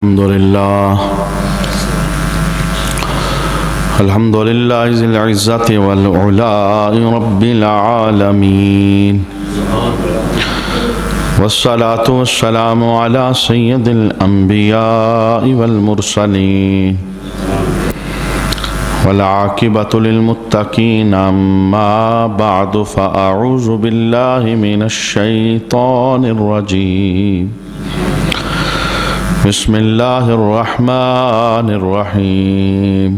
الحمد لله ذي العزة والعلاء رب العالمين، والصلاة والسلام على سيد الأنبياء والمرسلين، والعاقبة للمتقين. أما بعد، فأعوذ بالله من الشيطان الرجيم. بسم الله الرحمن الرحيم.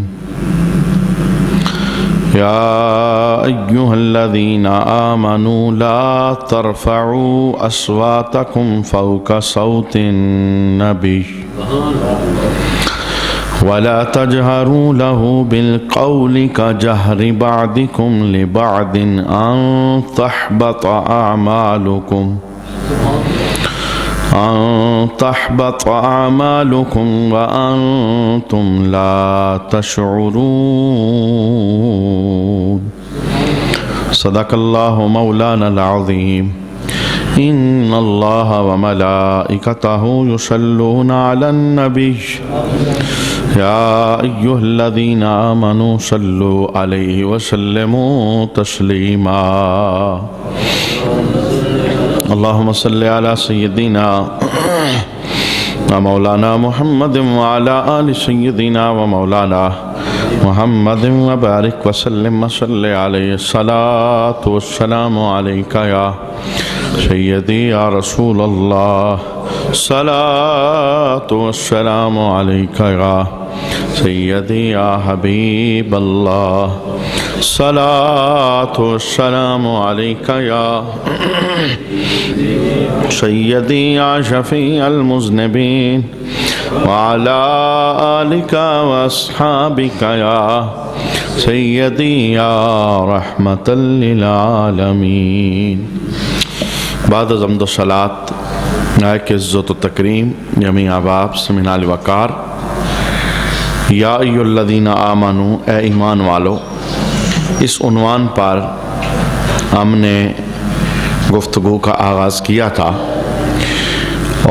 يا أيها الذين آمنوا لا ترفعوا أصواتكم فوق صوت النبي ولا تجهروا له بالقول كجهر بعضكم لبعض أن تحبط أعمالكم وأنتم لا تشعرون. صدق الله مولانا العظيم. إن الله وملائكته يصلون على النبي يا أيها الذين آمنوا صلوا عليه وسلموا تسليما. اللهم صل على سيدنا ومولانا محمد وعلى آل سيدنا ومولانا محمد وبارك وسلم وصل عليه. الصلاة والسلام عليك يا سيدي يا رسول الله، الصلاة والسلام عليك يا سيدي يا حبيب الله، الصلاة والسلام عليك يا سيدي يا شفيع المذنبين، وعلى آلك وأصحابك يا سيدي يا رحمة للعالمين. بعد از حمد و صلات نائک عزت و تکریم جمیع احباب سمعین علی وقار. یا ایھا الذین آمنو، اے ایمان والو. اس عنوان پر ہم نے گفتگو کا آغاز کیا تھا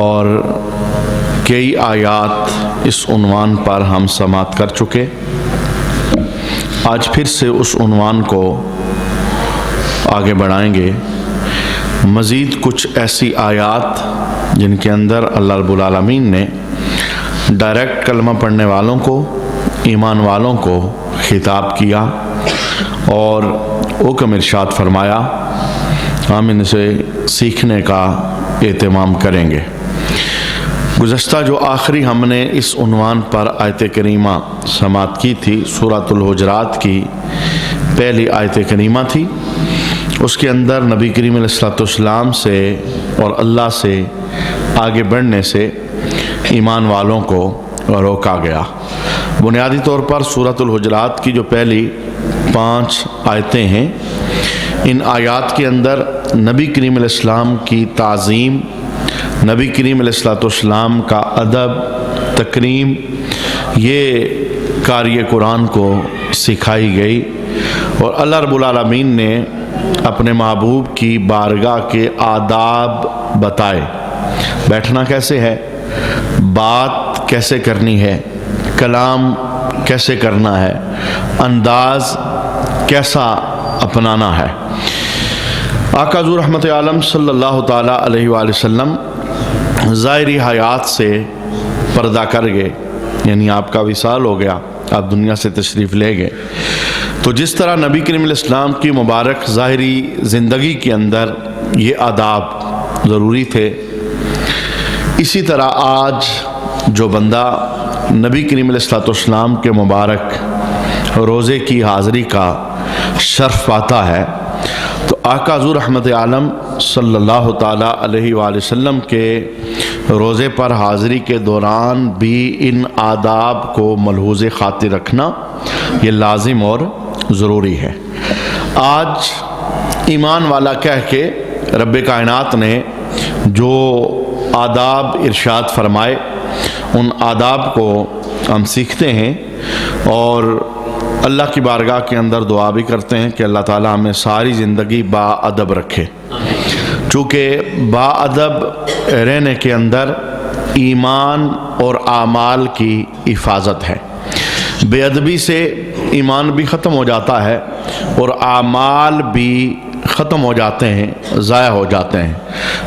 اور کئی آیات اس عنوان پر ہم سماعت کر چکے. آج پھر سے اس عنوان کو آگے بڑھائیں گے. مزید کچھ ایسی آیات جن کے اندر اللہ رب العالمین نے ڈائریکٹ کلمہ پڑھنے والوں کو، ایمان والوں کو خطاب کیا اور حکم ارشاد فرمایا. ہم ان سے سیکھنے کا اہتمام کریں گے. گزشتہ جو آخری ہم نے اس عنوان پر آیت کریمہ سماعت کی تھی، سورۃ الحجرات کی پہلی آیت کریمہ تھی. اس کے اندر نبی کریم علیہ السلام سے اور اللہ سے آگے بڑھنے سے ایمان والوں کو روکا گیا. بنیادی طور پر سورۃ الحجرات کی جو پہلی 5 آیتیں ہیں، ان آیات کے اندر نبی کریم علیہ السلام کی تعظیم، نبی کریم علیہ السلام کا ادب، تکریم، یہ قاری قرآن کو سکھائی گئی. اور اللہ رب العالمین نے اپنے محبوب کی بارگاہ کے آداب بتائے. بیٹھنا کیسے ہے، بات کیسے کرنی ہے، کلام کیسے کرنا ہے، انداز کیسا اپنانا ہے. آقا حضور رحمت عالم صلی اللہ تعالیٰ علیہ وآلہ وسلم ظاہری حیات سے پردہ کر گئے، یعنی آپ کا وصال ہو گیا، آپ دنیا سے تشریف لے گئے. تو جس طرح نبی کریم علیہ السلام کی مبارک ظاہری زندگی کے اندر یہ آداب ضروری تھے، اسی طرح آج جو بندہ نبی کریم علیہ السلام کے مبارک روزے کی حاضری کا شرف پاتا ہے، تو آقا حضور رحمت عالم صلی اللہ تعالیٰ علیہ وآلہ وسلم کے روزے پر حاضری کے دوران بھی ان آداب کو ملحوظ خاطر رکھنا یہ لازم اور ضروری ہے. آج ایمان والا کہہ کے رب کائنات نے جو آداب ارشاد فرمائے، ان آداب کو ہم سیکھتے ہیں اور اللہ کی بارگاہ کے اندر دعا بھی کرتے ہیں کہ اللہ تعالیٰ ہمیں ساری زندگی با ادب رکھے. چونکہ با ادب رہنے کے اندر ایمان اور اعمال کی حفاظت ہے۔ بے ادبی سے ایمان بھی ختم ہو جاتا ہے اور اعمال بھی ختم ہو جاتے ہیں، ضائع ہو جاتے ہیں۔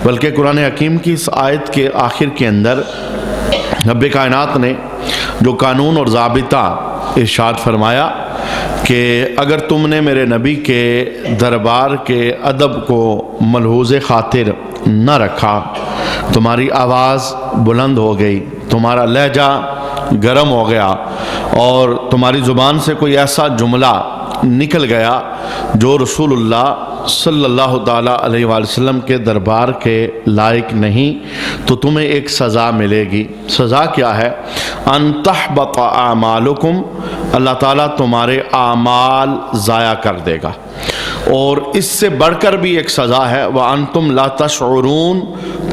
بلکہ قرآن حکیم کی اس آیت کے آخر کے اندر رب کائنات نے جو قانون اور ضابطہ ارشاد فرمایا کہ اگر تم نے میرے نبی کے دربار کے ادب کو ملحوظ خاطر نہ رکھا، تمہاری آواز بلند ہو گئی، تمہارا لہجہ گرم ہو گیا اور تمہاری زبان سے کوئی ایسا جملہ نکل گیا جو رسول اللہ صلی اللہ تعالیٰ علیہ وآلہ وسلم کے دربار کے لائق نہیں، تو تمہیں ایک سزا ملے گی۔ سزا کیا ہے؟ ان تحبط اعمالکم، اللہ تعالیٰ تمہارے اعمال ضائع کر دے گا۔ اور اس سے بڑھ کر بھی ایک سزا ہے وانتم لا تشعرون،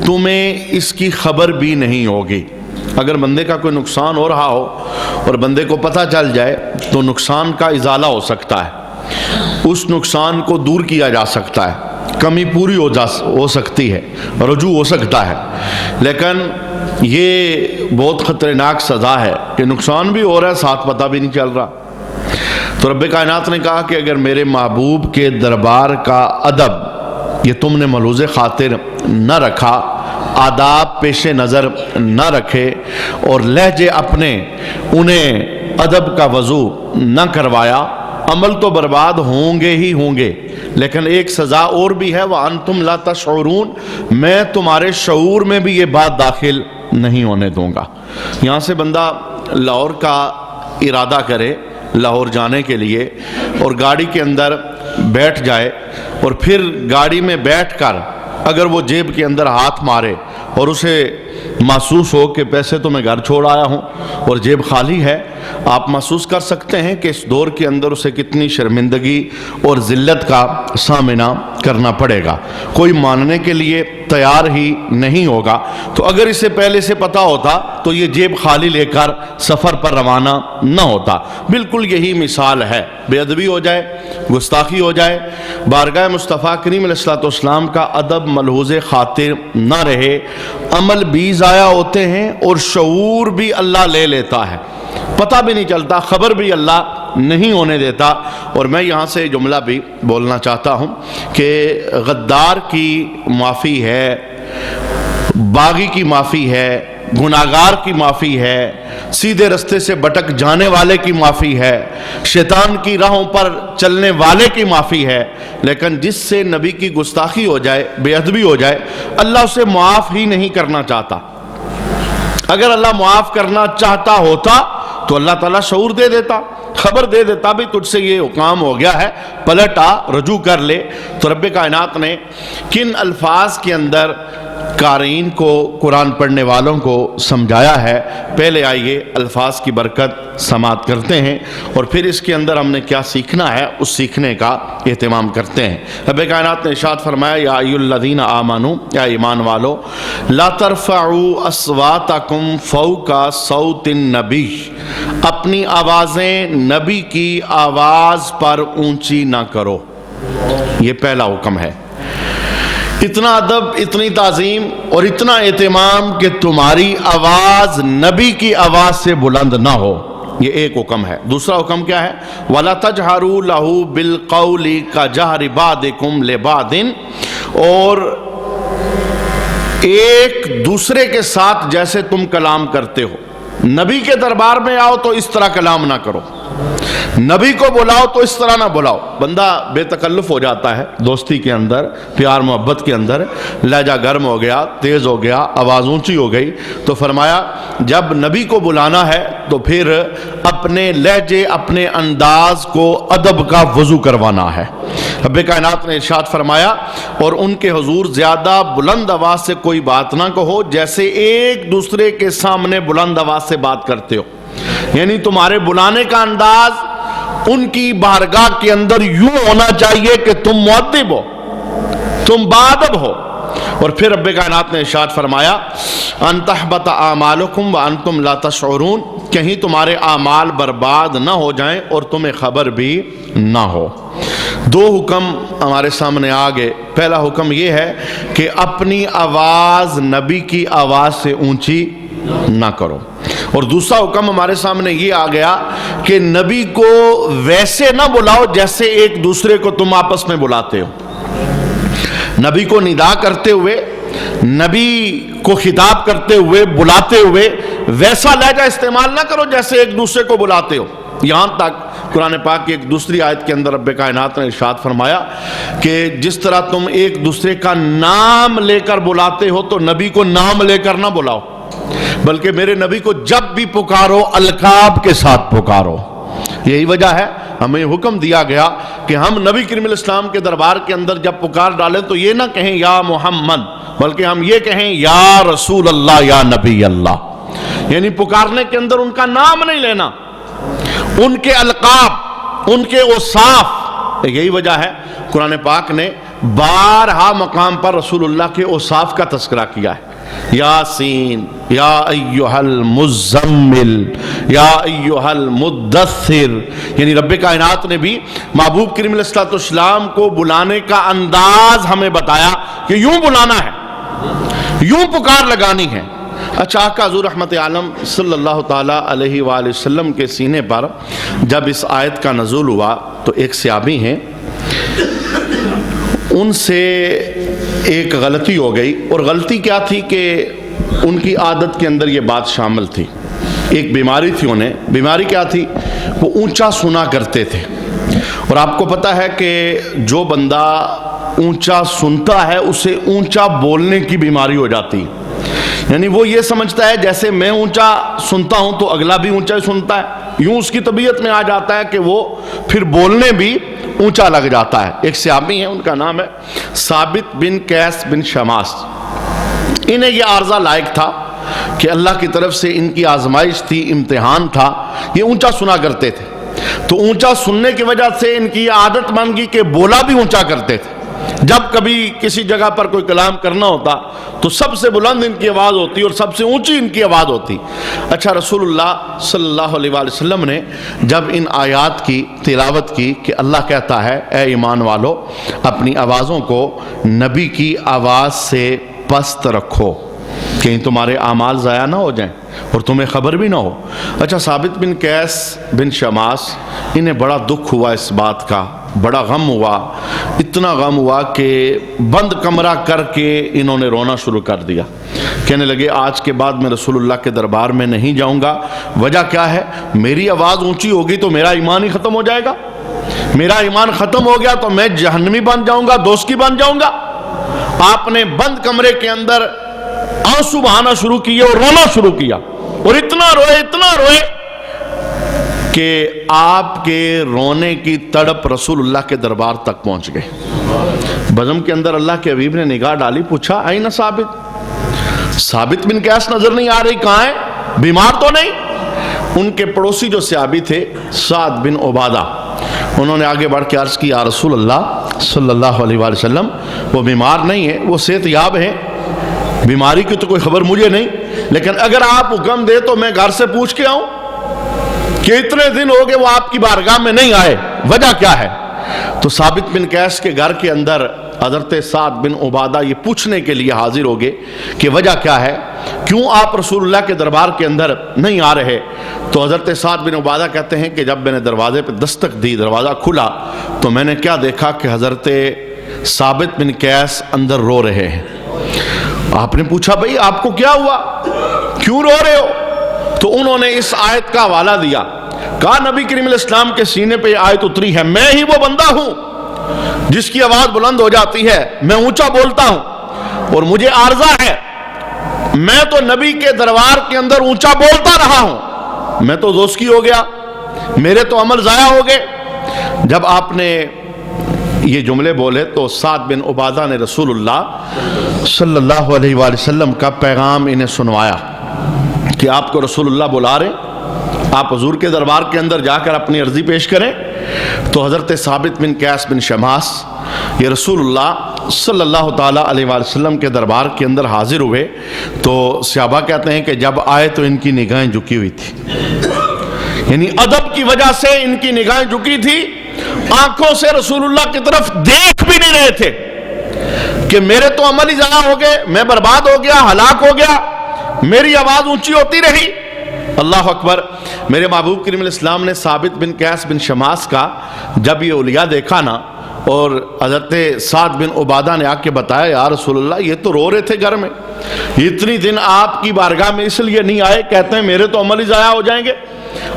تمہیں اس کی خبر بھی نہیں ہوگی۔ اگر بندے کا کوئی نقصان ہو رہا ہو اور بندے کو پتہ چل جائے تو نقصان کا ازالہ ہو سکتا ہے، اس نقصان کو دور کیا جا سکتا ہے، کمی پوری ہو سکتی ہے، رجوع ہو سکتا ہے۔ لیکن یہ بہت خطرناک سزا ہے کہ نقصان بھی ہو رہا ہے، ساتھ پتہ بھی نہیں چل رہا۔ تو رب کائنات نے کہا کہ اگر میرے محبوب کے دربار کا ادب یہ تم نے ملحوظ خاطر نہ رکھا، آداب پیش نظر نہ رکھے اور لہجے اپنے انہیں ادب کا وضو نہ کروایا، عمل تو برباد ہوں گے ہی ہوں گے، لیکن ایک سزا اور بھی ہے وَأَنْتُمْ لَا تَشْعُرُونَ، میں تمہارے شعور میں بھی یہ بات داخل نہیں ہونے دوں گا۔ یہاں سے بندہ لاہور کا ارادہ کرے لاہور جانے کے لیے اور گاڑی کے اندر بیٹھ جائے اور پھر گاڑی میں بیٹھ کر اگر وہ جیب کے اندر ہاتھ مارے اور اسے محسوس ہو کہ پیسے تو میں گھر چھوڑ آیا ہوں اور جیب خالی ہے، آپ محسوس کر سکتے ہیں کہ اس دور کے اندر اسے کتنی شرمندگی اور ذلت کا سامنا کرنا پڑے گا، کوئی ماننے کے لیے تیار ہی نہیں ہوگا۔ تو اگر اسے پہلے سے پتہ ہوتا تو یہ جیب خالی لے کر سفر پر روانہ نہ ہوتا۔ بالکل یہی مثال ہے، بے ادبی ہو جائے، گستاخی ہو جائے، بارگاہ مصطفیٰ کریم علیہ السلام کا ادب ملحوظ خاطر نہ رہے، عمل بھی ضائع ہوتے ہیں اور شعور بھی اللہ لے لیتا ہے، پتہ بھی نہیں چلتا، خبر بھی اللہ نہیں ہونے دیتا۔ اور میں یہاں سے جملہ بھی بولنا چاہتا ہوں کہ غدار کی معافی ہے، باغی کی معافی ہے، گناہگار کی معافی ہے، سیدھے رستے سے بھٹک جانے والے کی معافی ہے، شیطان کی راہوں پر چلنے والے کی معافی ہے، لیکن جس سے نبی کی گستاخی ہو جائے، بے ادبی ہو جائے، اللہ اسے معاف ہی نہیں کرنا چاہتا۔ اگر اللہ معاف کرنا چاہتا ہوتا تو اللہ تعالیٰ شعور دے دیتا، خبر دے دیتا بھی تجھ سے یہ کام ہو گیا ہے، پلٹ آ، رجوع کر لے۔ تو رب کائنات نے کن الفاظ کے اندر قارئین کو، قرآن پڑھنے والوں کو سمجھایا ہے، پہلے آئیے الفاظ کی برکت سماعت کرتے ہیں اور پھر اس کے اندر ہم نے کیا سیکھنا ہے اس سیکھنے کا اہتمام کرتے ہیں۔ رب کائنات نے ارشاد فرمایا یا ایھا الذین آمنوا، یا ایمان والو، لا ترفعوا اصواتکم فوق صوت النبی، اپنی آوازیں نبی کی آواز پر اونچی نہ کرو، یہ پہلا حکم ہے۔ اتنا ادب، اتنی تعظیم اور اتنا اہتمام کہ تمہاری آواز نبی کی آواز سے بلند نہ ہو، یہ ایک حکم ہے۔ دوسرا حکم کیا ہے؟ وَلَا تَجْهَرُوا لَهُ بِالْقَوْلِ كَجَهْرِ بَعْضِكُمْ لِبَعْضٍ، اور ایک دوسرے کے ساتھ جیسے تم کلام کرتے ہو، نبی کے دربار میں آؤ تو اس طرح کلام نہ کرو، نبی کو بلاؤ تو اس طرح نہ بلاؤ۔ بندہ بے تکلف ہو جاتا ہے دوستی کے اندر، پیار محبت کے اندر، لہجہ گرم ہو گیا، تیز ہو گیا، آواز اونچی ہو گئی، تو فرمایا جب نبی کو بلانا ہے تو پھر اپنے لہجے، اپنے انداز کو ادب کا وضو کروانا ہے۔ رب کائنات نے ارشاد فرمایا اور ان کے حضور زیادہ بلند آواز سے کوئی بات نہ کہو جیسے ایک دوسرے کے سامنے بلند آواز سے بات کرتے ہو، یعنی تمہارے بلانے کا انداز ان کی بارگاہ کے اندر یوں ہونا چاہیے کہ تم مؤدب ہو، تم باادب ہو۔ اور پھر رب کائنات نے ارشاد فرمایا ان تحبط اعمالکم وانتم لا تشعرون، کہیں تمہارے اعمال برباد نہ ہو جائیں اور تمہیں خبر بھی نہ ہو۔ دو حکم ہمارے سامنے آگے۔ پہلا حکم یہ ہے کہ اپنی آواز نبی کی آواز سے اونچی نہ کرو. اور دوسرا حکم ہمارے سامنے یہ آ گیا کہ نبی کو ویسے نہ بلاؤ جیسے ایک دوسرے کو تم آپس میں بلاتے ہو. نبی کو ندا کرتے ہوئے، نبی کو خطاب کرتے ہوئے، بلاتے ہوئے ویسا لہجہ استعمال نہ کرو جیسے ایک دوسرے کو بلاتے ہو. یہاں تک قرآن پاک کی ایک دوسری آیت کے اندر رب کائنات نے ارشاد فرمایا کہ جس طرح تم ایک دوسرے کا نام لے کر بلاتے ہو تو نبی کو نام لے کر نہ بلاؤ، بلکہ میرے نبی کو جب بھی پکارو القاب کے ساتھ پکارو. یہی وجہ ہے ہمیں حکم دیا گیا کہ ہم نبی کریم علیہ السلام کے دربار کے اندر جب پکار ڈالیں تو یہ نہ کہیں یا محمد، بلکہ ہم یہ کہیں یا رسول اللہ، یا نبی اللہ. یعنی پکارنے کے اندر ان کا نام نہیں لینا، ان کے القاب، ان کے اوصاف. یہی وجہ ہے قرآن پاک نے بارہا مقام پر رسول اللہ کے اوصاف کا تذکرہ کیا ہے. یاسین، یا ایہا المزمل، یا ایہا المدثر. یعنی رب کائنات نے بھی محبوب کریم علیہ السلام کو بلانے کا انداز ہمیں بتایا کہ یوں بلانا ہے، یوں پکار لگانی ہے. اچھا، آقا حضور رحمت عالم صلی اللہ تعالیٰ علیہ وآلہ وسلم کے سینے پر جب اس آیت کا نزول ہوا تو ایک صحابی ہیں، ان سے ایک غلطی ہو گئی. اور غلطی کیا تھی کہ ان کی عادت کے اندر یہ بات شامل تھی. ایک بیماری تھی انہیں. بیماری کیا تھی؟ وہ اونچا سنا کرتے تھے. اور آپ کو پتہ ہے کہ جو بندہ اونچا سنتا ہے اسے اونچا بولنے کی بیماری ہو جاتی. یعنی وہ یہ سمجھتا ہے جیسے میں اونچا سنتا ہوں تو اگلا بھی اونچا سنتا ہے. یوں اس کی طبیعت میں آ جاتا ہے کہ وہ پھر بولنے بھی اونچا لگ جاتا ہے. ایک صحابی ہیں، ان کا نام ہے ثابت بن قیس بن شماس. انہیں یہ عارضہ لائق تھا کہ اللہ کی طرف سے ان کی آزمائش تھی، امتحان تھا. یہ اونچا سنا کرتے تھے تو اونچا سننے کی وجہ سے ان کی عادت بن گئی کہ بولا بھی اونچا کرتے تھے. جب کبھی کسی جگہ پر کوئی کلام کرنا ہوتا تو سب سے بلند ان کی آواز ہوتی اور سب سے اونچی ان کی آواز ہوتی. اچھا، رسول اللہ صلی اللہ علیہ وآلہ وسلم نے جب ان آیات کی تلاوت کی کہ اللہ کہتا ہے اے ایمان والو اپنی آوازوں کو نبی کی آواز سے پست رکھو، کہیں تمہارے اعمال ضائع نہ ہو جائیں اور تمہیں خبر بھی نہ ہو. اچھا، ثابت بن قیس بن شماس انہیں بڑا دکھ ہوا اس بات کا، بڑا غم ہوا. اتنا غم ہوا کہ بند کمرہ کر کے انہوں نے رونا شروع کر دیا. کہنے لگے آج کے بعد میں رسول اللہ کے دربار میں نہیں جاؤں گا. وجہ کیا ہے؟ میری آواز اونچی ہوگی تو میرا ایمان ہی ختم ہو جائے گا. میرا ایمان ختم ہو گیا تو میں جہنمی بن جاؤں گا، دوزخی بن جاؤں گا. آپ نے بند کمرے کے اندر آنسو بہانا شروع کیا اور رونا شروع کیا. اور اتنا روئے کہ آپ کے رونے کی تڑپ رسول اللہ کے دربار تک پہنچ گئے. بزم کے اندر اللہ کے حبیب نے نگاہ ڈالی، پوچھا آئین ثابت بن قیس نظر نہیں آ رہی، کہاں ہے؟ بیمار تو نہیں؟ ان کے پڑوسی جو صحابی تھے سعد بن عبادہ، انہوں نے آگے بڑھ کے عرض کی یا رسول اللہ صلی اللہ علیہ وآلہ وسلم وہ بیمار نہیں ہے، وہ صحت یاب ہیں، بیماری کی تو کوئی خبر مجھے نہیں، لیکن اگر آپ حکم دے تو میں گھر سے پوچھ کے آؤں کہ اتنے دن ہو گئے وہ آپ کی بارگاہ میں نہیں آئے، وجہ کیا ہے؟ تو ثابت بن قیس کے گھر کے اندر حضرت سعد بن عبادہ یہ پوچھنے کے لیے حاضر ہو گئے کہ وجہ کیا ہے، کیوں آپ رسول اللہ کے دربار کے اندر نہیں آ رہے. تو حضرت سعد بن عبادہ کہتے ہیں کہ جب میں نے دروازے پہ دستک دی، دروازہ کھلا تو میں نے کیا دیکھا کہ حضرت ثابت بن قیس اندر رو رہے ہیں. آپ نے پوچھا بھئی آپ کو کیا ہوا، کیوں رو رہے ہو؟ تو انہوں نے اس آیت کا حوالہ دیا. کہا نبی کریم علیہ السلام کے سینے پہ یہ آیت اتری ہے، میں ہی وہ بندہ ہوں جس کی آواز بلند ہو جاتی ہے، میں اونچا بولتا ہوں اور مجھے عارضہ ہے. میں تو نبی کے دربار کے اندر اونچا بولتا رہا ہوں، میں تو دوزخی ہو گیا، میرے تو عمل ضائع ہو گئے. جب آپ نے یہ جملے بولے تو سعد بن عبادہ نے رسول اللہ صلی اللہ علیہ وآلہ وسلم کا پیغام انہیں سنوایا کہ آپ کو رسول اللہ بلا رہے، آپ حضور کے دربار کے اندر جا کر اپنی عرضی پیش کریں. تو حضرت ثابت بن قیس بن شماس یہ رسول اللہ صلی اللہ تعالیٰ علیہ وآلہ وسلم کے دربار کے اندر حاضر ہوئے تو صحابہ کہتے ہیں کہ جب آئے تو ان کی نگاہیں جھکی ہوئی تھی، یعنی ادب کی وجہ سے ان کی نگاہیں جھکی تھی، آنکھوں سے رسول اللہ کی طرف دیکھ بھی نہیں رہے تھے کہ میرے تو عمل ہی ضائع ہو گئے، میں برباد ہو گیا، ہلاک ہو گیا. میری آواز اونچی ہوتی رہی۔ اللہ اکبر۔ میرے محبوب کریم علیہ السلام نے ثابت بن قیس بن شماس کا جب یہ اولیاء دیکھا نا، اور حضرت سعد بن عبادہ نے آ کے بتایا یا رسول اللہ یہ تو رو رہے تھے گھر میں، اتنی دن آپ کی بارگاہ میں اس لیے نہیں آئے، کہتے ہیں میرے تو عمل ہی ضائع ہو جائیں گے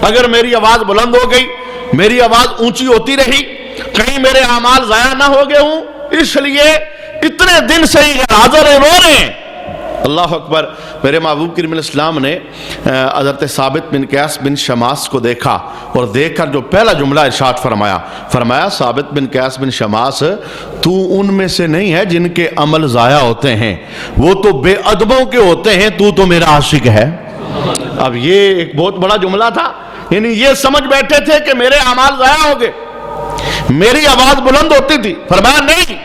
اگر میری آواز بلند ہو گئی، میری آواز اونچی ہوتی رہی، کہیں میرے اعمال ضائع نہ ہو گئے ہوں، اس لیے اتنے دن سے ہی حاضر رو رہے ہیں۔ اللہ اکبر۔ میرے محبوب کریم علیہ السلام نے حضرت ثابت بن قیس بن شماس کو دیکھا، اور دیکھ کر جو پہلا جملہ ارشاد فرمایا ثابت بن قیس بن شماس تو ان میں سے نہیں ہے جن کے عمل ضائع ہوتے ہیں، وہ تو بے ادبوں کے ہوتے ہیں، تو میرا عاشق ہے۔ اب یہ ایک بہت بڑا جملہ تھا، یعنی یہ سمجھ بیٹھے تھے کہ میرے اعمال ضائع ہو گئے، میری آواز بلند ہوتی تھی۔ فرمایا نہیں،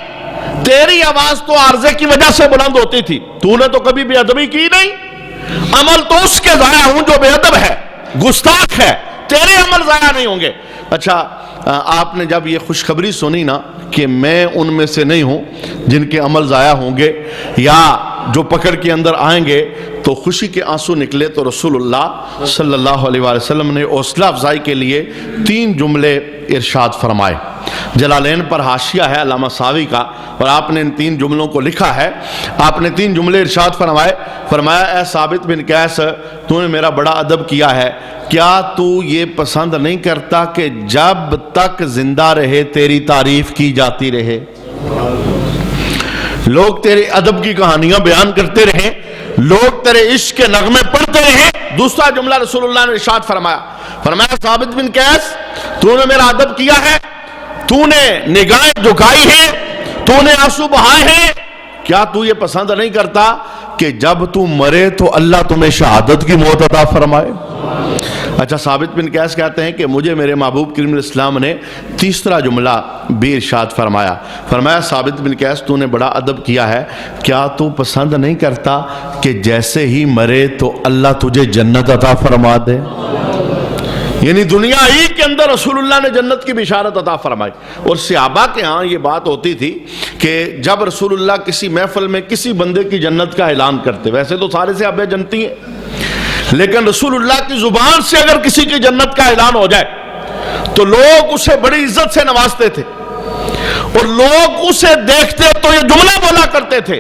تیری آواز تو عارضے کی وجہ سے بلند ہوتی تھی، تو نے تو کبھی بے ادبی کی نہیں، عمل تو اس کے ضائع ہوں جو بے ادب ہے، گستاخ ہے، تیرے عمل ضائع نہیں ہوں گے۔ اچھا، آپ نے جب یہ خوشخبری سنی نا کہ میں ان میں سے نہیں ہوں جن کے عمل ضائع ہوں گے یا جو پکڑ کے اندر آئیں گے، تو خوشی کے آنسو نکلے، تو رسول اللہ صلی اللہ علیہ وسلم نے حوصلہ افزائی کے لیے 3 جملے ارشاد فرمائے۔ جلالین پر حاشیہ ہے علامہ ساوی کا، اور آپ نے ان 3 جملوں کو لکھا ہے۔ آپ نے 3 جملے ارشاد فرمایا اے ثابت بن قیس، تو نے میرا بڑا ادب کیا ہے، کیا تو یہ پسند نہیں کرتا کہ جب تک زندہ رہے تیری تعریف کی جاتی رہے، لوگ تیرے ادب کی کہانیاں بیان کرتے رہیں، لوگ تیرے عشق کے نغمے پڑھتے رہیں۔ دوسرا جملہ رسول اللہ نے ارشاد فرمایا ثابت بن قیس، تو نے میرا ادب کیا ہے، تو نے نگاہیں جھکائی ہیں، تو نے آنسو بہائے ہیں، کیا تو یہ پسند نہیں کرتا کہ جب تو مرے تو اللہ تمہیں شہادت کی موت عطا فرمائے؟ اچھا، ثابت بن قیس کہتے ہیں کہ مجھے میرے محبوب کریم علیہ السلام نے تیسرا جملہ بھی ارشاد فرمایا ثابت بن قیس، تو نے بڑا ادب کیا ہے، کیا تو پسند نہیں کرتا کہ جیسے ہی مرے تو اللہ تجھے جنت عطا فرما دے؟ یعنی دنیا ہی کے اندر رسول اللہ نے جنت کی بشارت عطا فرمائی۔ اور صحابہ کے ہاں یہ بات ہوتی تھی کہ جب رسول اللہ کسی محفل میں کسی بندے کی جنت کا اعلان کرتے، ویسے تو سارے صحابہ جنتی ہیں، لیکن رسول اللہ کی زبان سے اگر کسی کی جنت کا اعلان ہو جائے تو لوگ اسے بڑی عزت سے نوازتے تھے، اور لوگ اسے دیکھتے تو یہ جملہ بولا کرتے تھے،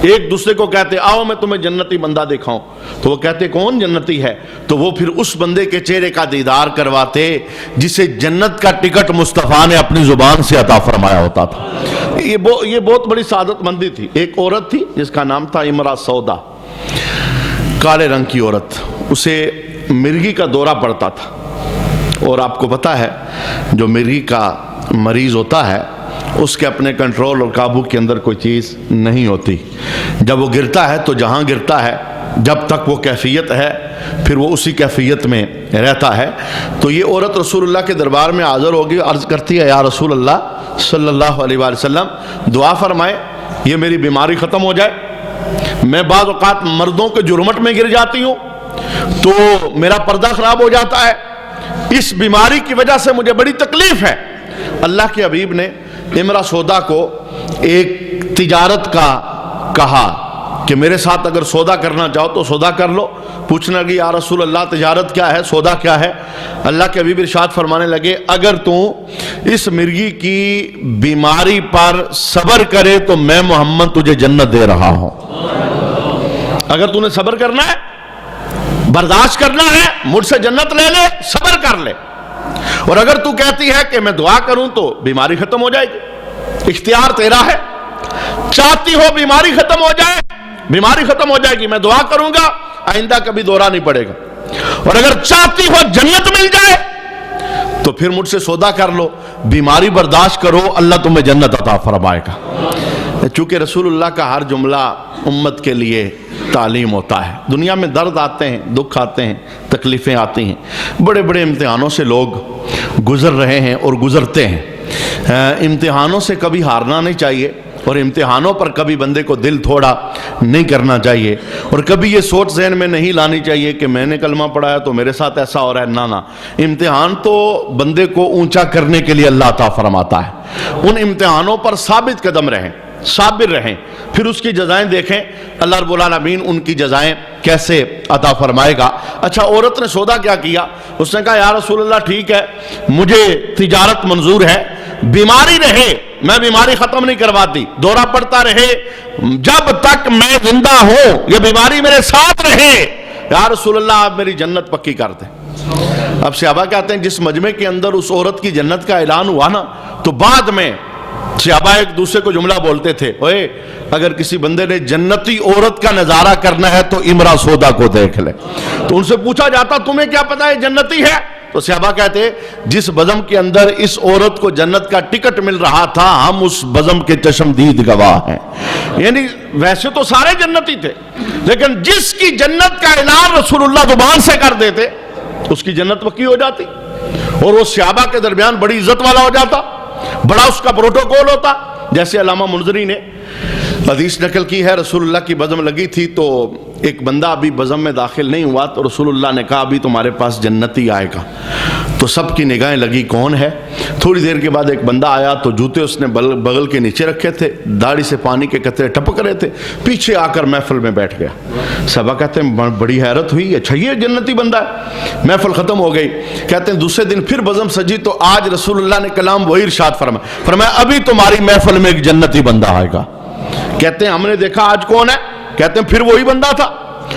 ایک دوسرے کو کہتے آؤ میں تمہیں جنتی بندہ دکھاؤں، تو وہ کہتے کون جنتی ہے؟ تو وہ پھر اس بندے کے چہرے کا دیدار کرواتے جسے جنت کا ٹکٹ مصطفیٰ نے اپنی زبان سے عطا فرمایا ہوتا تھا۔ یہ بہت بڑی سعادت مندی تھی۔ ایک عورت تھی جس کا نام تھا امرا سودا، کالے رنگ کی عورت، اسے مرگی کا دورہ پڑتا تھا، اور آپ کو پتا ہے جو مرگی کا مریض ہوتا ہے اس کے اپنے کنٹرول اور قابو کے اندر کوئی چیز نہیں ہوتی، جب وہ گرتا ہے تو جہاں گرتا ہے جب تک وہ کیفیت ہے پھر وہ اسی کیفیت میں رہتا ہے۔ تو یہ عورت رسول اللہ کے دربار میں حاضر ہوگی، عرض کرتی ہے یا رسول اللہ صلی اللہ علیہ وآلہ وسلم دعا فرمائے یہ میری بیماری ختم ہو جائے، میں بعض اوقات مردوں کے جرمٹ میں گر جاتی ہوں تو میرا پردہ خراب ہو جاتا ہے، اس بیماری کی وجہ سے مجھے بڑی تکلیف ہے۔ اللہ کے حبیب نے امرا سودا کو ایک تجارت کا کہا کہ میرے ساتھ اگر سودا کرنا چاہو تو سودا کر لو۔ پوچھنے لگی یا رسول اللہ تجارت کیا ہے، سودا کیا ہے؟ اللہ کے حبیب ارشاد فرمانے لگے اگر تو اس مرغی کی بیماری پر صبر کرے تو میں محمد تجھے جنت دے رہا ہوں۔ اگر تو نے صبر کرنا ہے، برداشت کرنا ہے، مجھ سے جنت لے لے، صبر کر لے، اور اگر تو کہتی ہے کہ میں دعا کروں تو بیماری ختم ہو جائے گی، اختیار تیرا ہے، چاہتی ہو بیماری ختم ہو جائے، بیماری ختم ہو جائے گی، میں دعا کروں گا آئندہ کبھی دورہ نہیں پڑے گا، اور اگر چاہتی ہو جنت مل جائے تو پھر مجھ سے سودا کر لو، بیماری برداشت کرو، اللہ تمہیں جنت عطا فرمائے گا۔ چونکہ رسول اللہ کا ہر جملہ امت کے لیے تعلیم ہوتا ہے۔ دنیا میں درد آتے ہیں، دکھ آتے ہیں، تکلیفیں آتی ہیں، بڑے بڑے امتحانوں سے لوگ گزر رہے ہیں اور گزرتے ہیں۔ امتحانوں سے کبھی ہارنا نہیں چاہیے، اور امتحانوں پر کبھی بندے کو دل تھوڑا نہیں کرنا چاہیے، اور کبھی یہ سوچ ذہن میں نہیں لانی چاہیے کہ میں نے کلمہ پڑھایا تو میرے ساتھ ایسا ہو رہا ہے۔ نہ امتحان تو بندے کو اونچا کرنے کے لیے اللہ عطا فرماتا ہے۔ ان امتحانوں پر ثابت قدم رہیں، صابر رہیں، پھر اس کی جزائیں دیکھیں اللہ رب العالمین ان کی جزائیں کیسے عطا فرمائے گا۔ اچھا، عورت نے سودا کیا کیا؟ اس نے کہا یا رسول اللہ ٹھیک ہے مجھے تجارت منظور ہے، بیماری رہے میں بیماری ختم نہیں کرواتی، دورہ پڑتا رہے جب تک میں زندہ ہوں، یہ بیماری میرے ساتھ رہے، یا رسول اللہ آپ میری جنت پکی کر دیں۔ اب صحابہ کہتے ہیں جس مجمع کے اندر اس عورت کی جنت کا اعلان ہوا نا، تو بعد میں صحابہ ایک دوسرے کو جملہ بولتے تھے، اوے اگر کسی بندے نے جنتی عورت کا نظارہ کرنا ہے تو امرا سودا کو دیکھ لے۔ تو ان سے پوچھا جاتا تمہیں کیا پتا ہے جنتی ہے؟ تو صحابہ کہتے جس بزم کے اندر اس عورت کو جنت کا ٹکٹ مل رہا تھا ہم اس بزم کے چشمدید گواہ ہیں۔ یعنی ویسے تو سارے جنتی تھے، لیکن جس کی جنت کا اعلان رسول اللہ زبان سے کر دیتے اس کی جنت پکی ہو جاتی، اور وہ صحابہ کے درمیان بڑی عزت والا ہو جاتا، بڑا اس کا پروٹوکول ہوتا۔ جیسے علامہ منذری نے حدیث نقل کی ہے، رسول اللہ کی بزم لگی تھی تو ایک بندہ ابھی بزم میں داخل نہیں ہوا، تو رسول اللہ نے کہا ابھی تمہارے پاس جنتی آئے گا، تو سب کی نگاہیں لگی کون ہے۔ تھوڑی دیر کے بعد ایک بندہ آیا تو جوتے اس نے بغل کے نیچے رکھے تھے، داڑھی سے پانی کے قطرے ٹپک رہے تھے، پیچھے آ کر محفل میں بیٹھ گیا۔ صحابہ کہتے ہیں بڑی حیرت ہوئی، اچھا یہ جنتی بندہ ہے۔ محفل ختم ہو گئی، کہتے ہیں دوسرے دن پھر بزم سجی تو آج رسول اللہ نے کلام وہی ارشاد فرمایا ابھی تمہاری محفل میں ایک جنتی بندہ آئے گا۔ کہتے ہیں ہم نے دیکھا آج کون ہے؟ کہتے ہیں پھر وہی بندہ تھا،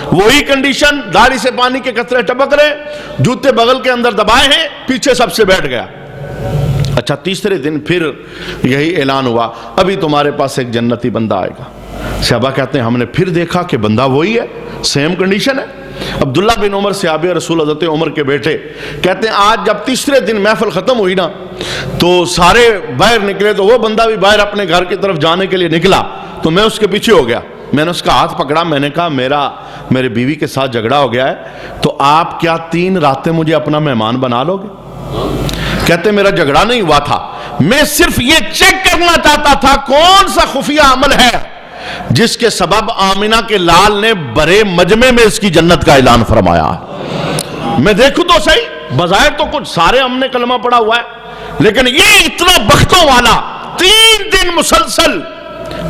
وہی کنڈیشن، داڑھی سے پانی کے قطرے ٹپک رہے، جوتے بغل کے اندر دبائے ہیں، پیچھے سب سے بیٹھ گیا۔ اچھا، تیسرے دن پھر یہی اعلان ہوا ابھی تمہارے پاس ایک جنتی بندہ آئے گا۔ صحابہ کہتے ہیں ہم نے پھر دیکھا کہ بندہ وہی ہے، سیم کنڈیشن ہے۔ عبداللہ بن عمر صحابی رسول حضرت عمر کے بیٹے کہتے ہیں آج جب تیسرے دن محفل ختم ہوئی نا تو سارے باہر نکلے، تو وہ بندہ بھی باہر اپنے گھر کی طرف جانے کے لیے نکلا، تو میں اس کے پیچھے ہو گیا، میں نے اس کا ہاتھ پکڑا، میں نے کہا میرے بیوی کے ساتھ جھگڑا ہو گیا ہے، تو آپ کیا 3 راتیں مجھے اپنا مہمان بنا لو گے؟ کہتے میرا جھگڑا نہیں ہوا تھا، میں صرف یہ چیک کرنا چاہتا تھا کون سا خفیہ عمل ہے جس کے سبب آمنہ کے لال نے برے مجمع میں اس کی جنت کا اعلان فرمایا ہے۔ میں دیکھوں تو صحیح، بظاہر تو کچھ سارے ہم نے کلمہ پڑھا ہوا ہے، لیکن یہ اتنا بختوں والا 3 دن مسلسل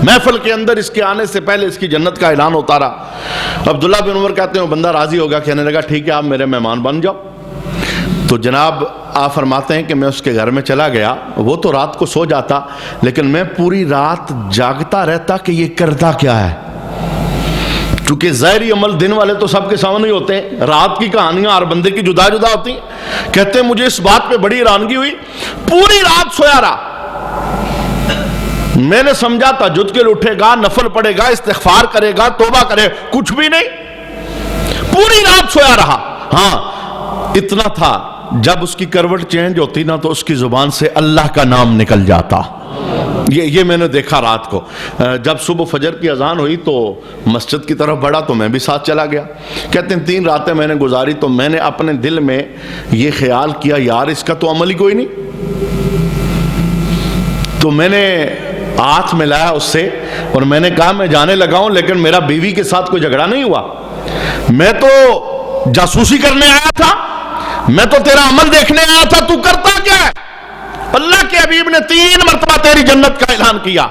محفل کے اندر اس کے آنے سے پہلے اس کی جنت کا اعلان ہوتا رہا۔ عبداللہ بن عمر کہتے ہیں وہ بندہ راضی ہو گیا، کہنے لگا ٹھیک ہے آپ میرے مہمان بن جاؤ۔ تو جناب آپ فرماتے ہیں کہ میں اس کے گھر میں چلا گیا، وہ تو رات کو سو جاتا لیکن میں پوری رات جاگتا رہتا کہ یہ کرتا کیا ہے، کیونکہ ظاہری عمل دن والے تو سب کے سامنے ہی ہوتے ہیں، رات کی کہانیاں ہر بندے کی جدا جدا ہوتی ہیں۔ کہتے ہیں مجھے اس بات پہ بڑی حیرانگی ہوئی، پوری رات سویا رہا، میں نے سمجھا تہجد کے لیے اٹھے گا، نفل پڑھے گا، استغفار کرے گا، توبہ کرے، کچھ بھی نہیں، پوری رات سویا رہا۔ ہاں اتنا تھا جب اس کی کروٹ چینج ہوتی نا تو اس کی زبان سے اللہ کا نام نکل جاتا، یہ میں نے دیکھا رات کو۔ جب صبح فجر کی اذان ہوئی تو مسجد کی طرف بڑھا تو میں بھی ساتھ چلا گیا۔ کہتے ہیں 3 راتیں میں نے گزاری تو میں نے اپنے دل میں یہ خیال کیا یار اس کا تو عمل ہی کوئی نہیں، تو میں نے ہاتھ ملایا اس سے اور میں نے کہا میں جانے لگا ہوں لیکن میرا بیوی کے ساتھ کوئی جھگڑا نہیں ہوا، میں تو جاسوسی کرنے آیا تھا، میں تو تیرا عمل دیکھنے آیا تھا، تو کرتا کیا ہے؟ اللہ کے حبیب نے 3 مرتبہ تیری جنت کا اعلان کیا۔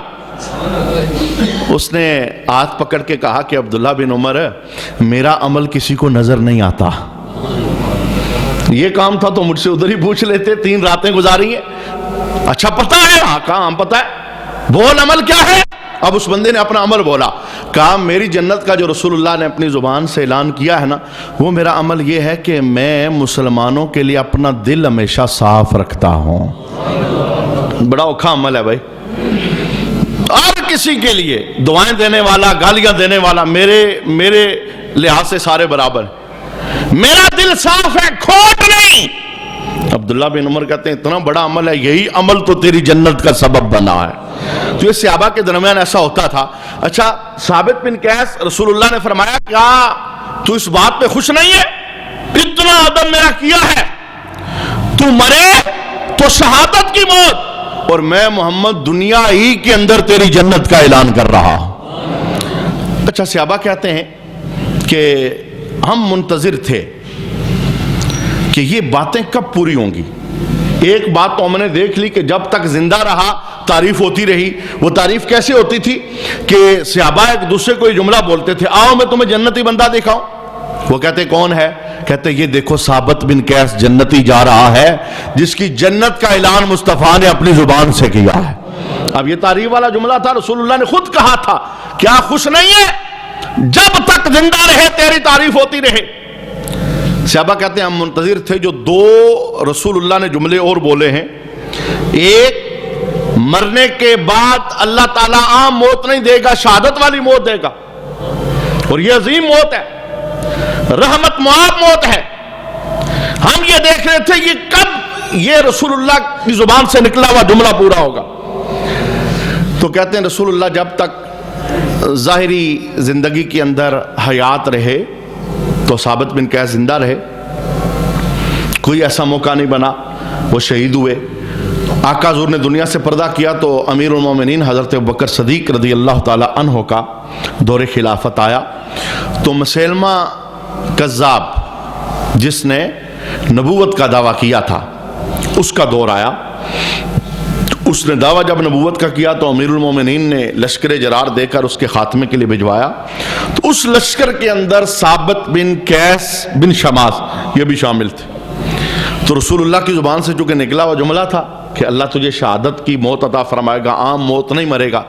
اس نے ہاتھ پکڑ کے کہا کہ عبداللہ بن عمر میرا عمل کسی کو نظر نہیں آتا، یہ کام تھا تو مجھ سے ادھر ہی پوچھ لیتے، 3 راتیں گزاری ہیں، اچھا پتہ ہے؟ ہاں کہا ہم پتہ ہے، بول عمل کیا ہے؟ اب اس بندے نے اپنا عمل بولا، کہا میری جنت کا جو رسول اللہ نے اپنی زبان سے اعلان کیا ہے نا وہ میرا عمل یہ ہے کہ میں مسلمانوں کے لیے اپنا دل ہمیشہ صاف رکھتا ہوں۔ بڑا اوکھا عمل ہے بھائی، ہر کسی کے لیے دعائیں دینے والا، گالیاں دینے والا، میرے لحاظ سے سارے برابر ہیں، میرا دل صاف ہے، کھوٹ نہیں۔ عبداللہ بن عمر کہتے ہیں اتنا بڑا عمل ہے، یہی عمل تو تیری جنت کا سبب بنا ہے۔ تو یہ صحابہ کے درمیان ایسا ہوتا تھا۔ اچھا ثابت بن قیس، رسول اللہ نے فرمایا کیا تو اس بات پہ خوش نہیں ہے؟ اتنا ادب میرا کیا ہے، تو مرے تو شہادت کی موت، اور میں محمد دنیا ہی کے اندر تیری جنت کا اعلان کر رہا۔ اچھا صحابہ کہتے ہیں کہ ہم منتظر تھے کہ یہ باتیں کب پوری ہوں گی، ایک بات تو ہم نے دیکھ لی کہ جب تک زندہ رہا تعریف ہوتی رہی. وہ تعریف کیسے ہوتی تھی کہ صحابہ ایک دوسرے کو یہ جملہ بولتے تھے, آؤ میں تمہیں جنتی بندہ دکھاؤں. وہ کہتے کون ہے؟ کہتے یہ دیکھو ثابت بن قیس جنتی جا رہا ہے جس کی جنت کا اعلان مصطفیٰ نے اپنی زبان سے کیا ہے. اب یہ تعریف والا جملہ تھا, رسول اللہ نے خود کہا تھا. کیا خوش نہیں ہے؟ جب تک زندہ رہے تیری تعریف ہوتی رہے. صحابہ کہتے ہیں ہم منتظر تھے جو دو رسول اللہ نے جملے اور بولے ہیں. ایک, مرنے کے بعد اللہ تعالیٰ عام موت نہیں دے گا, شہادت والی موت دے گا, اور یہ عظیم موت ہے, رحمت معاب موت ہے. ہم یہ دیکھ رہے تھے یہ کب یہ رسول اللہ کی زبان سے نکلا ہوا جملہ پورا ہوگا. تو کہتے ہیں رسول اللہ جب تک ظاہری زندگی کے اندر حیات رہے تو ثابت بن قیس زندہ رہے, کوئی ایسا موقع نہیں بنا, وہ شہید ہوئے. آقا حضور نے دنیا سے پردہ کیا تو امیر المومنین حضرت ابوبکر صدیق رضی اللہ تعالی عنہ کا دور خلافت آیا. تو مسیلمہ کذاب جس نے نبوت کا دعویٰ کیا تھا اس کا دور آیا. اس نے دعویٰ جب نبوت کا کیا تو امیر المومنین نے لشکر جرار دے کر اس کے خاتمے کے لیے بھجوایا. تو اس لشکر کے اندر ثابت بن قیس بن شماس یہ بھی شامل تھے. تو رسول اللہ کی زبان سے چونکہ نکلا وہ جملہ تھا کہ اللہ تجھے شہادت کی موت عطا فرمائے گا, عام موت نہیں مرے گا.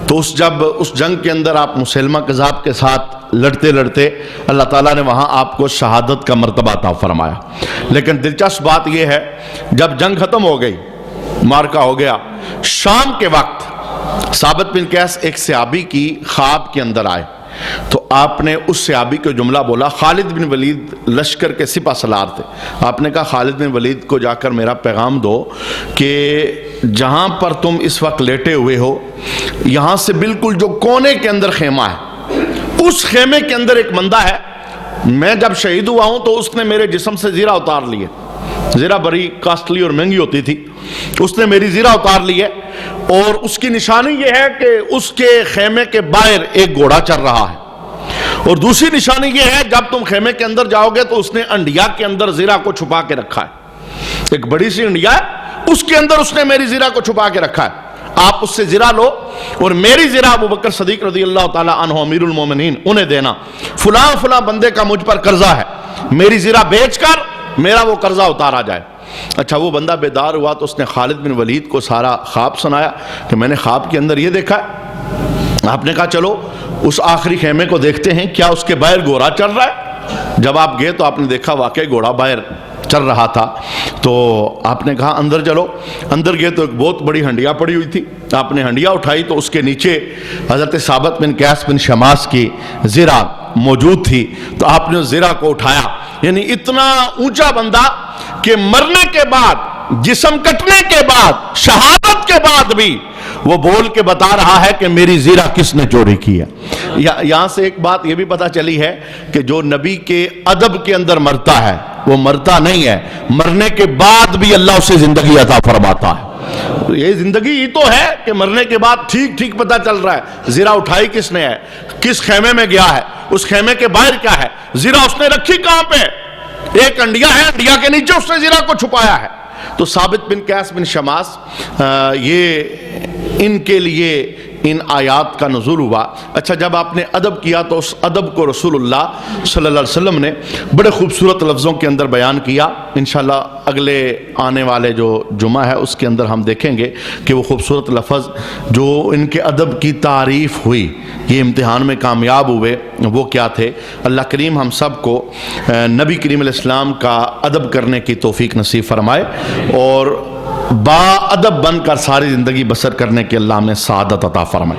تو جب اس جنگ کے اندر آپ مسلمہ کذاب کے ساتھ لڑتے لڑتے اللہ تعالیٰ نے وہاں آپ کو شہادت کا مرتبہ عطا فرمایا. لیکن دلچسپ بات یہ ہے جب جنگ ختم ہو گئی, مارکا ہو گیا, شام کے وقت ثابت بن قیس ایک صحابی کی خواب کے اندر آئے. تو آپ نے اس صحابی کو جملہ بولا. خالد بن ولید لشکر کے سپہ سالار تھے. آپ نے کہا خالد بن ولید کو جا کر میرا پیغام دو کہ جہاں پر تم اس وقت لیٹے ہوئے ہو یہاں سے بالکل جو کونے کے اندر خیمہ ہے اس خیمے کے اندر ایک بندہ ہے. میں جب شہید ہوا ہوں تو اس نے میرے جسم سے زیرہ اتار لیے. زیرہ بڑی کاسٹلی اور مہنگی ہوتی تھی. اس نے میری زیرہ اتار لی ہے اور اس کی نشانی یہ ہے کہ اس کے خیمے کے باہر ایک گھوڑا چل رہا ہے. اور دوسری نشانی یہ ہے جب تم خیمے کے اندر جاؤ گے تو اس نے انڈیا کے اندر زیرہ کو چھپا کے رکھا ہے. ایک بڑی سی انڈیا ہے اس کے اندر اس نے میری زیرہ کو چھپا کے رکھا ہے. آپ اس سے زیرہ لو اور میری زیرہ ابوبکر صدیق رضی اللہ تعالی عنہ امیر المومنین انہیں دینا. فلاں فلاں بندے کا مجھ پر قرضہ ہے, میری زیرہ بیچ کر میرا وہ قرضہ اتارا جائے. اچھا وہ بندہ بیدار ہوا تو اس نے خالد بن ولید کو سارا خواب سنایا کہ میں نے خواب کے اندر یہ دیکھا ہے. آپ نے کہا چلو اس آخری خیمے کو دیکھتے ہیں کیا اس کے باہر گھوڑا چل رہا ہے. جب آپ گئے تو آپ نے دیکھا واقعی گھوڑا باہر چل رہا تھا. تو آپ نے کہا اندر چلو. اندر گئے تو ایک بہت بڑی ہنڈیا پڑی ہوئی تھی. آپ نے ہنڈیا اٹھائی تو اس کے نیچے حضرت ثابت بن قیس بن شماس کی زرہ موجود تھی. تو آپ نے اس زرہ کو اٹھایا. یعنی اتنا اونچا بندہ کہ مرنے کے بعد, جسم کٹنے کے بعد, شہادت کے بعد بھی وہ بول کے بتا رہا ہے کہ میری زیرہ کس نے چوری کی ہے. یہاں سے ایک بات یہ بھی پتہ چلی ہے کہ جو نبی کے ادب کے اندر مرتا ہے وہ مرتا نہیں ہے, مرنے کے بعد بھی اللہ اسے زندگی عطا فرماتا ہے. یہ زندگی ہی تو ہے کہ مرنے کے بعد ٹھیک ٹھیک پتہ چل رہا ہے زیرہ اٹھائی کس نے ہے, کس خیمے میں گیا ہے, اس خیمے کے باہر کیا ہے, زیرہ اس نے رکھی کہاں پہ. ایک انڈیا ہے, انڈیا کے نیچے اس نے زیرہ کو چھپایا ہے. تو ثابت بن قیس بن شماس یہ ان کے لیے ان آیات کا نزول ہوا. اچھا جب آپ نے ادب کیا تو اس ادب کو رسول اللہ صلی اللہ علیہ وسلم نے بڑے خوبصورت لفظوں کے اندر بیان کیا. انشاءاللہ اگلے آنے والے جو جمعہ ہے اس کے اندر ہم دیکھیں گے کہ وہ خوبصورت لفظ جو ان کے ادب کی تعریف ہوئی, یہ امتحان میں کامیاب ہوئے, وہ کیا تھے. اللہ کریم ہم سب کو نبی کریم علیہ السلام کا ادب کرنے کی توفیق نصیب فرمائے اور با ادب بن کر ساری زندگی بسر کرنے کے اللہ ہمیں سعادت عطا فرمائے.